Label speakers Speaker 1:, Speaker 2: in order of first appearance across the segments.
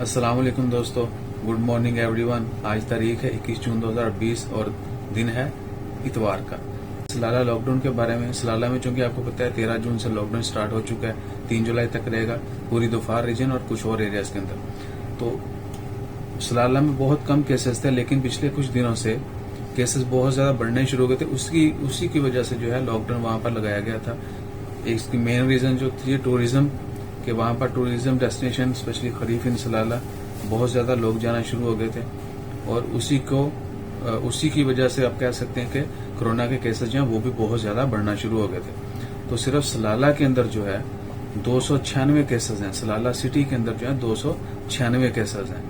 Speaker 1: अस्सलाम वालेकुम दोस्तों, गुड मॉर्निंग एवरीवन। आज तारीख है 21 जून 2020 और दिन है इतवार का। सलाला लॉकडाउन के बारे में, सलाला में चूंकि आपको पता है 13 जून से लॉकडाउन स्टार्ट हो चुका है, 3 जुलाई तक रहेगा पूरी दोफार रीजन और कुछ और एरियाज के अंदर। तो सलाला में बहुत कम केसेस थे, लेकिन पिछले कुछ दिनों से केसेस बहुत ज्यादा बढ़ने शुरू हो गए थे। उसी की वजह से जो है लॉकडाउन वहां पर लगाया गया था। इसकी मेन रीजन जो थी टूरिज्म, कि वहां पर टूरिज्म डेस्टिनेशन स्पेशली खरीफ इन सलाला बहुत ज्यादा लोग जाना शुरू हो गए थे, और उसी की वजह से आप कह सकते हैं कि कोरोना के केसेस जो हैं वो भी बहुत ज्यादा बढ़ना शुरू हो गए थे। तो सिर्फ सलाला के अंदर जो है 296 केसेस हैं। सलाला सिटी के अंदर जो है 296 केसेस हैं,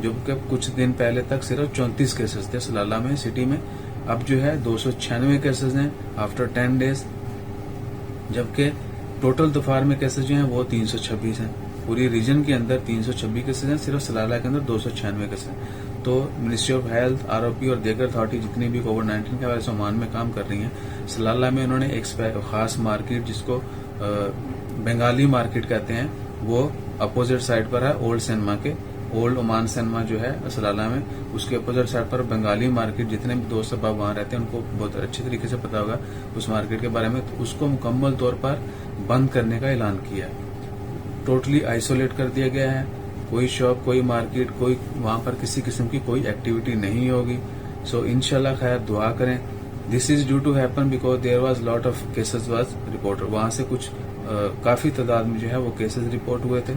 Speaker 1: जो कि कुछ दिन पहले तक सिर्फ 34 केसेस थे सलाला में, सिटी में। अब जो है 296 केसेस हैं आफ्टर 10 डेज, जबकि टोटल दोफार में केसेस जो हैं वो 326 हैं। पूरी रीजन के अंदर 326 केसेस हैं, सिर्फ सलाला के अंदर 296 केसेस हैं। तो मिनिस्ट्री ऑफ हेल्थ, आरओपी और दीगर अथॉरिटी जितनी भी कोविड-19 के हवाले से ओमान में काम कर रही हैं, सलाला में उन्होंने एक खास मार्केट जिसको बंगाली मार्केट कहते हैं, वो अपोजिट साइड पर है ओल्ड सिनेमा के। ओल्ड ओमान सिनेमा जो है सलाला में, उसके अपोजिट साइड पर बंगाली मार्केट। जितने भी दोस्त अब वहां रहते हैं उनको बहुत अच्छे तरीके से पता होगा उस मार्केट के बारे में। तो उसको मुकम्मल तौर पर बंद करने का ऐलान किया है, टोटली आइसोलेट कर दिया गया है। कोई शॉप, कोई मार्केट, कोई वहां पर किसी किस्म की कोई एक्टिविटी नहीं होगी। सो इंशाल्लाह खैर दुआ करें। This is due to happen because there was lot of cases was reported. वहां से कुछ काफी तादाद में जो है वो केसेस रिपोर्ट हुए थे,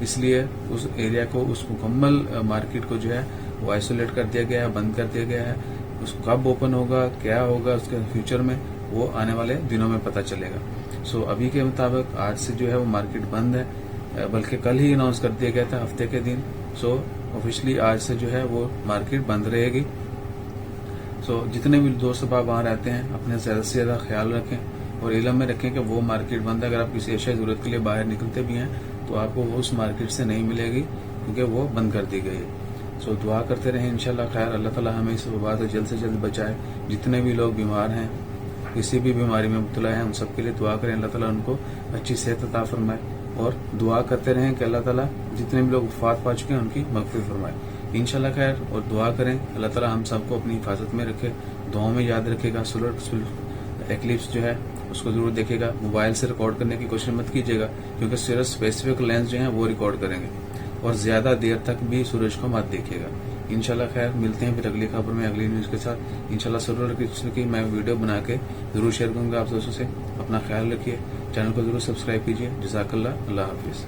Speaker 1: इसलिए उस एरिया को, उस मुकम्मल मार्केट को जो है वो आइसोलेट कर दिया गया है, बंद कर दिया गया है। उसको कब ओपन होगा, क्या होगा उसके फ्यूचर में, वो आने वाले दिनों में पता चलेगा। सो अभी के मुताबिक आज से जो है वो मार्केट बंद है, बल्कि कल ही अनाउंस कर दिया गया था हफ्ते के दिन। सो ऑफिशियली आज से जो है वो मार्केट बंद रहेगी। सो जितने भी दोस्त साहब वहां रहते हैं अपने ज्यादा से ज्यादा ख्याल रखें और इलम में रखें कि वो मार्केट बंद है। अगर आप किसी एशिया जरूरत के लिए बाहर निकलते भी हैं तो आपको वो उस मार्केट से नहीं मिलेगी, क्योंकि वो बंद कर दी गई है। सो दुआ करते रहें इंशाल्लाह खैर। अल्लाह ताला हमें इस वबा से जल्द बचाए। जितने भी लोग बीमार हैं, किसी भी बीमारी में मुब्तला है, उन सबके लिए दुआ करें, अल्लाह ताला उनको अच्छी सेहत अता फरमाए। और दुआ करते रहें कि अल्लाह ताला जितने भी लोग वफात पा चुके हैं उनकी मग़फ़िरत फरमाए इंशाल्लाह खैर। और दुआ करें अल्लाह ताला हम सबको अपनी हिफाजत में रखे, दुआओं में याद रखेगा। सोलर एक्लिप्स जो है उसको जरूर देखेगा। मोबाइल से रिकॉर्ड करने की कोशिश मत कीजिएगा, क्योंकि सिर्फ स्पेसिफिक लेंस जो है वो रिकॉर्ड करेंगे, और ज्यादा देर तक भी सूरज को मत देखिएगा इंशाल्लाह खैर। मिलते हैं फिर अगली खबर में, अगली न्यूज के साथ इंशाल्लाह। सोलर एक्लिप्स की मैं वीडियो बना के जरूर शेयर करूंगा आप दोस्तों से। अपना ख्याल रखिए, चैनल को जरूर सब्सक्राइब कीजिए। जज़ाकल्लाह, अल्लाह हाफिज।